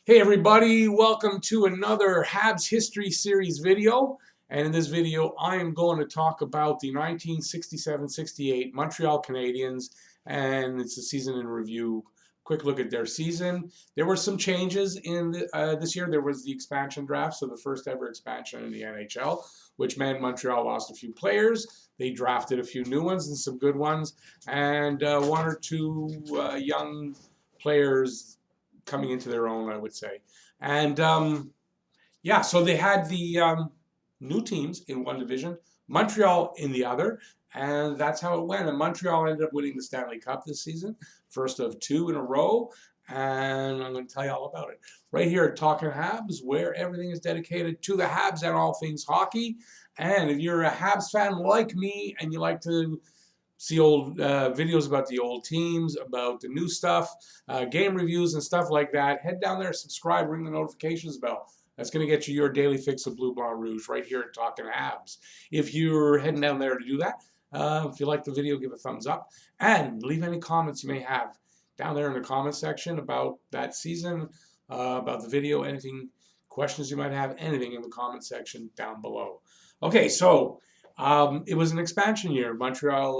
Hey everybody, welcome to another Habs History Series video. And in this video, I am going to talk about the 1967-68 Montreal Canadiens, and it's a season in review. Quick look at their season. There were some changes in this year. There was the expansion draft, so the first ever expansion in the NHL, which meant Montreal lost a few players. They drafted a few new ones and some good ones, and one or two young players coming into their own, I would say. And yeah, so they had the new teams in one division, Montreal in the other, and that's how it went. And Montreal ended up winning the Stanley Cup this season, first of two in a row. And I'm going to tell you all about it right here at Talking Habs, where everything is dedicated to the Habs and all things hockey. And if you're a Habs fan like me and you like to see old videos about the old teams, about the new stuff, game reviews and stuff like that, head down there, subscribe, ring the notifications bell. That's going to get you your daily fix of Blue, Blanc, Rouge right here at Talking Habs. If you're heading down there to do that, if you like the video, give a thumbs up and leave any comments you may have down there in the comment section about that season, about the video, anything, questions you might have, anything in the comment section down below. Okay, so it was an expansion year. Montreal,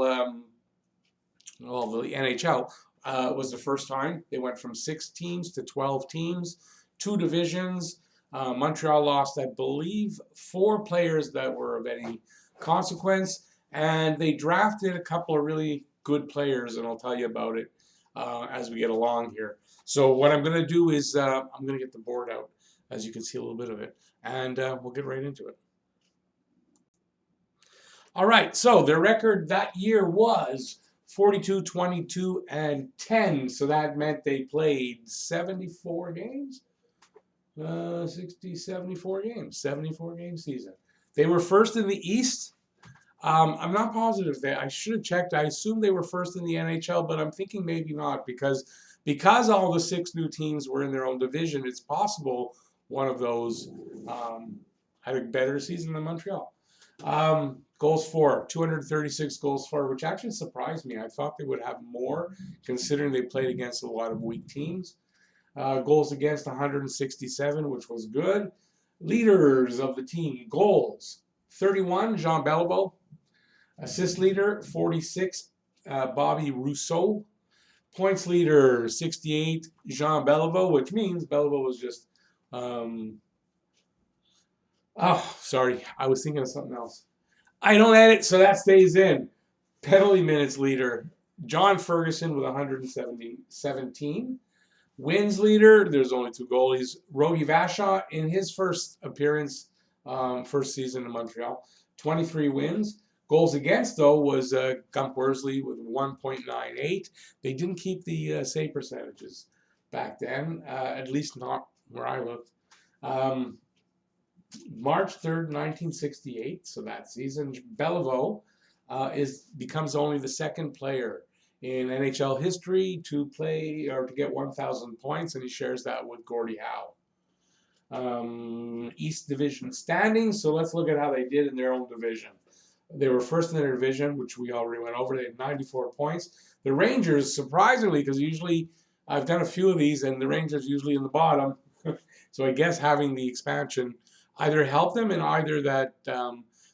well, the NHL was the first time. They went from 6 teams to 12 teams, 2 divisions. Montreal lost, I believe, 4 players that were of any consequence, and they drafted a couple of really good players, and I'll tell you about it as we get along here. So what I'm going to do is I'm going to get the board out, as you can see a little bit of it, and we'll get right into it. All right, so their record that year was 42, 22, and 10. So that meant they played 74 games? 74 games. 74 game season. They were first in the East. I'm not positive. I should have checked. I assume they were first in the NHL, but I'm thinking maybe not because all the 6 new teams were in their own division. It's possible one of those had a better season than Montreal. Goals for, 236 goals for, which actually surprised me. I thought they would have more, considering they played against a lot of weak teams. Goals against, 167, which was good. Leaders of the team, goals, 31, Jean Beliveau. Assist leader, 46, Bobby Rousseau. Points leader, 68, Jean Beliveau, which means Beliveau was just, oh, sorry, I was thinking of something else. I don't edit, so that stays in. Penalty minutes leader, John Ferguson with 117. Wins leader, there's only 2 goalies. Rogie Vachon in his first appearance, first season in Montreal, 23 wins. Goals against, though, was Gump Worsley with 1.98. They didn't keep the save percentages back then, at least not where I looked. March 3rd, 1968, so that season, Beliveau becomes only the 2nd player in NHL history to play or to get 1,000 points, and he shares that with Gordie Howe. East Division standings, so let's look at how they did in their own division. They were first in their division, which we already went over. They had 94 points. The Rangers, surprisingly, because usually I've done a few of these, and the Rangers usually in the bottom, so I guess having the expansion either helped them and either that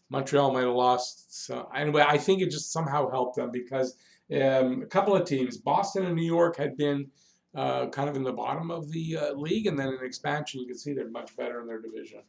Montreal might have lost. So anyway, I think it just somehow helped them because a couple of teams, Boston and New York, had been kind of in the bottom of the league, and then in expansion, you can see they're much better in their division.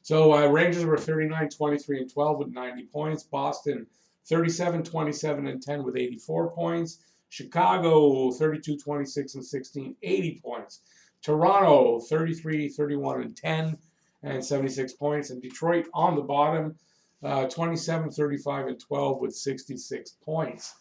So Rangers were 39, 23, and 12 with 90 points. Boston 37, 27, and 10 with 84 points. Chicago 32, 26, and 16, 80 points. Toronto 33, 31, and 10. And 76 points, and Detroit on the bottom, 27, 35, and 12 with 66 points.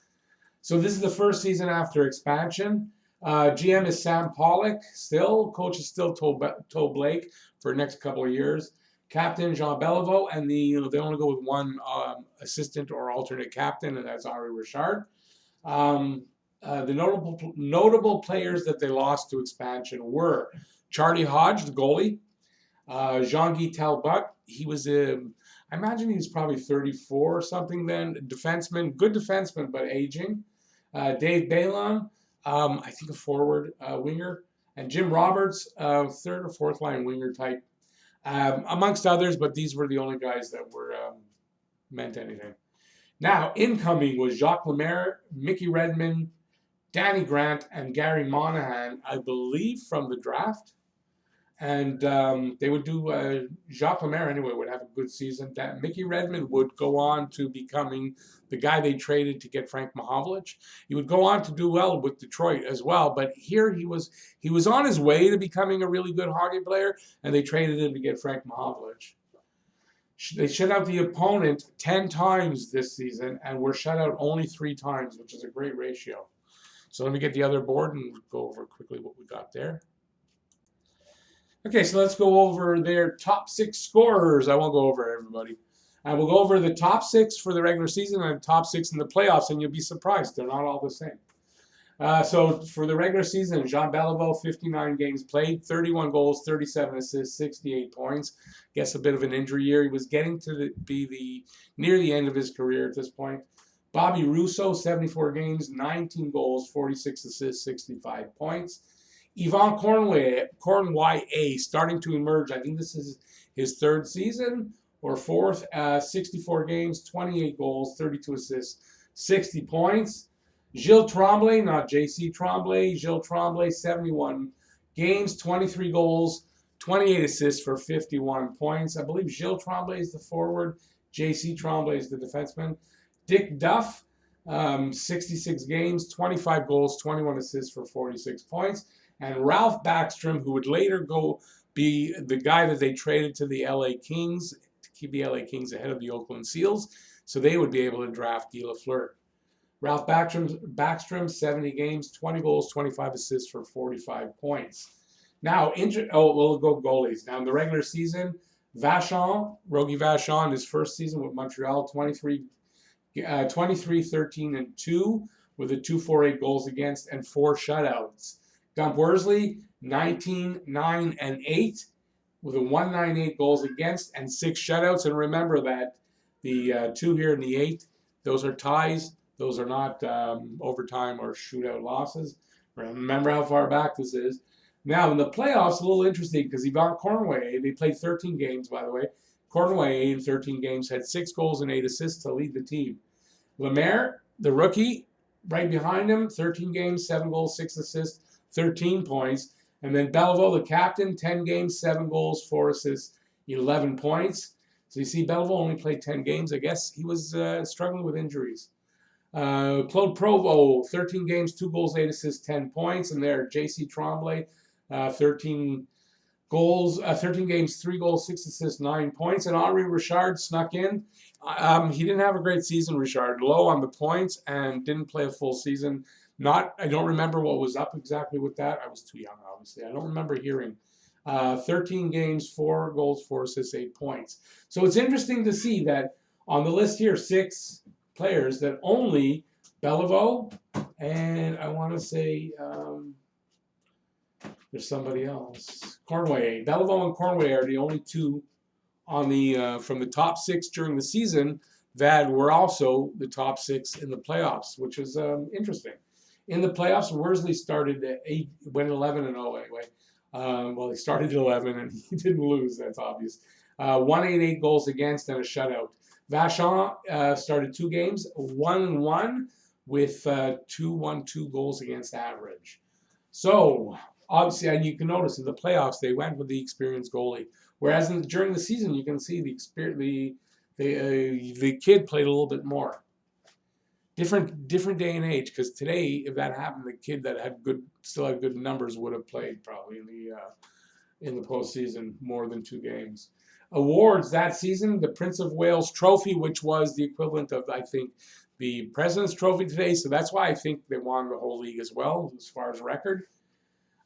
So this is the first season after expansion. GM is Sam Pollock still. Coach is still Toe Blake for the next couple of years. Captain Jean Beliveau, and they only go with one assistant or alternate captain, and that's Ari Richard. The notable players that they lost to expansion were Charlie Hodge, the goalie. Jean-Guy Talbot, he was I imagine he was probably 34 or something then. Defenseman, good defenseman, but aging. Dave Balam, I think a forward winger. And Jim Roberts, third or fourth line winger type, amongst others, but these were the only guys that were meant anything. Now, incoming was Jacques Lemaire, Mickey Redmond, Danny Grant, and Gary Monahan, I believe, from the draft. And they would do, Jacques Lemaire anyway would have a good season. Mickey Redmond would go on to becoming the guy they traded to get Frank Mahovlich. He would go on to do well with Detroit as well, but here he was on his way to becoming a really good hockey player, and they traded him to get Frank Mahovlich. They shut out the opponent 10 times this season and were shut out only 3 times, which is a great ratio. So let me get the other board and go over quickly what we got there. Okay, so let's go over their top 6 scorers. I won't go over everybody. I will go over the top 6 for the regular season and the top 6 in the playoffs, and you'll be surprised. They're not all the same. So for the regular season, Jean Beliveau, 59 games played, 31 goals, 37 assists, 68 points. Guess a bit of an injury year. He was getting to be near the end of his career at this point. Bobby Rousseau, 74 games, 19 goals, 46 assists, 65 points. Yvan Cournoyer, starting to emerge. I think this is his 3rd season or 4th. 64 games, 28 goals, 32 assists, 60 points. Gilles Tremblay, not J.C. Tremblay. Gilles Tremblay, 71 games, 23 goals, 28 assists for 51 points. I believe Gilles Tremblay is the forward. J.C. Tremblay is the defenseman. Dick Duff, 66 games, 25 goals, 21 assists for 46 points. And Ralph Backstrom, who would later go be the guy that they traded to the LA Kings to keep the LA Kings ahead of the Oakland Seals, so they would be able to draft Guy Lafleur. Ralph Backstrom, 70 games, 20 goals, 25 assists for 45 points. Now, we'll go goalies. Now, in the regular season, Rogie Vachon, his first season with Montreal, 23, 13, and 2 with a 2.48 goals against and 4 shutouts. Gump Worsley, 19, 9, and 8 with a 1.98 goals against and 6 shutouts. And remember that the 2 here and the 8, those are ties. Those are not overtime or shootout losses. Remember how far back this is. Now, in the playoffs, a little interesting because Yvan Cournoyer, they played 13 games, by the way. Cournoyer in 13 games had 6 goals and 8 assists to lead the team. Lemaire, the rookie, right behind him, 13 games, 7 goals, 6 assists, 13 points. And then Beliveau, the captain, 10 games, 7 goals, 4 assists, 11 points. So you see, Beliveau only played 10 games. I guess he was struggling with injuries. Claude Provost, 13 games, 2 goals, 8 assists, 10 points. And there, J.C. Tremblay, 13 games, 3 goals, 6 assists, 9 points. And Henri Richard snuck in. He didn't have a great season, Richard. Low on the points and didn't play a full season. I don't remember what was up exactly with that. I was too young, obviously. I don't remember hearing. 13 games, 4 goals, 4 assists, 8 points. So it's interesting to see that on the list here, 6 players that only Beliveau and I want to say there's somebody else. Cournoyer. Beliveau and Cournoyer are the only 2 on the from the top 6 during the season that were also the top 6 in the playoffs, which is interesting. In the playoffs, Worsley started at 8, went 11-0 anyway. Well, he started at 11 and he didn't lose. That's obvious. 188 goals against and a shutout. Vachon started 2 games, 1-1 with 2.12 goals against average. So obviously, and you can notice in the playoffs they went with the experienced goalie, whereas during the season you can see the kid played a little bit more. Different day and age, because today, if that happened, the kid that still had good numbers would have played probably in the postseason more than 2 games. Awards that season: the Prince of Wales Trophy, which was the equivalent of, I think, the President's Trophy today. So that's why I think they won the whole league as well, as far as record.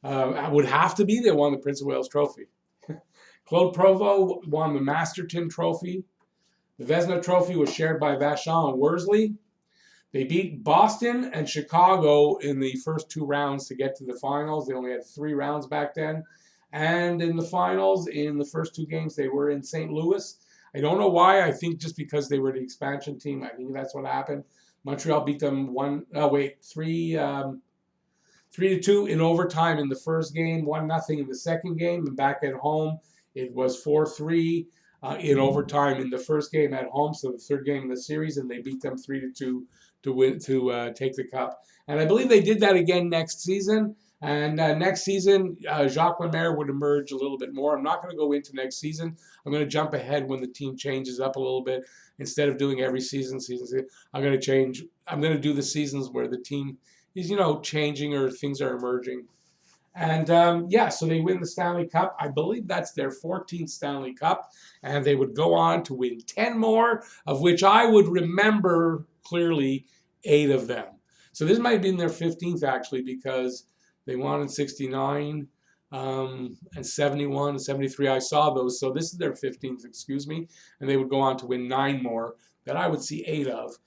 It would have to be they won the Prince of Wales Trophy. Claude Provost won the Masterton Trophy. The Vezina Trophy was shared by Vachon and Worsley. They beat Boston and Chicago in the first 2 rounds to get to the finals. They only had 3 rounds back then. And in the finals, in the first 2 games, they were in St. Louis. I don't know why. I think just because they were the expansion team. I think that's what happened. Montreal beat them 3 3-2 in overtime in the first game, 1-0 in the second game, and back at home it was 4-3 in overtime in the first game at home, so the third game in the series, and they beat them 3-2 to win take the cup. And I believe they did that again next season. And next season, Jacques Lemaire would emerge a little bit more. I'm not going to go into next season. I'm going to jump ahead when the team changes up a little bit. Instead of doing every season, I'm going to change. I'm going to do the seasons where the team is, changing or things are emerging. And yeah, so they win the Stanley Cup. I believe that's their 14th Stanley Cup. And they would go on to win 10 more, of which I would remember clearly 8 of them. So this might have been their 15th, actually, because they won in 69 and 71 and 73. I saw those. So this is their 15th, excuse me. And they would go on to win 9 more that I would see 8 of.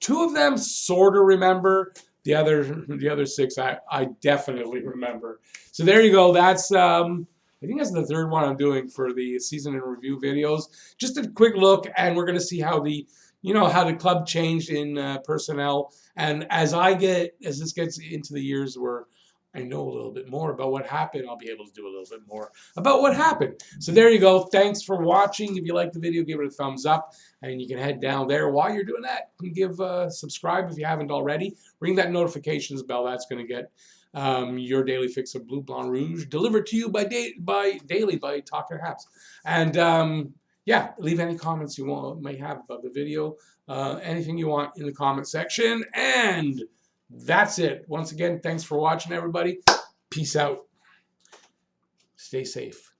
2 of them sort of remember. The other 6 I definitely remember. So there you go. That's I think that's the 3rd one I'm doing for the season in review videos. Just a quick look, and we're going to see how the how the club changed in personnel. And as this gets into the years where I know a little bit more about what happened, I'll be able to do a little bit more about what happened. So there you go. Thanks for watching. If you liked the video, give it a thumbs up. And you can head down there. While you're doing that, you can give subscribe if you haven't already. Ring that notifications bell. That's going to get your daily fix of Blue, Blanc, Rouge delivered to you daily by Talking Habs. And yeah, leave any comments you may have about the video. Anything you want in the comment section. And that's it. Once again, thanks for watching, everybody. Peace out. Stay safe.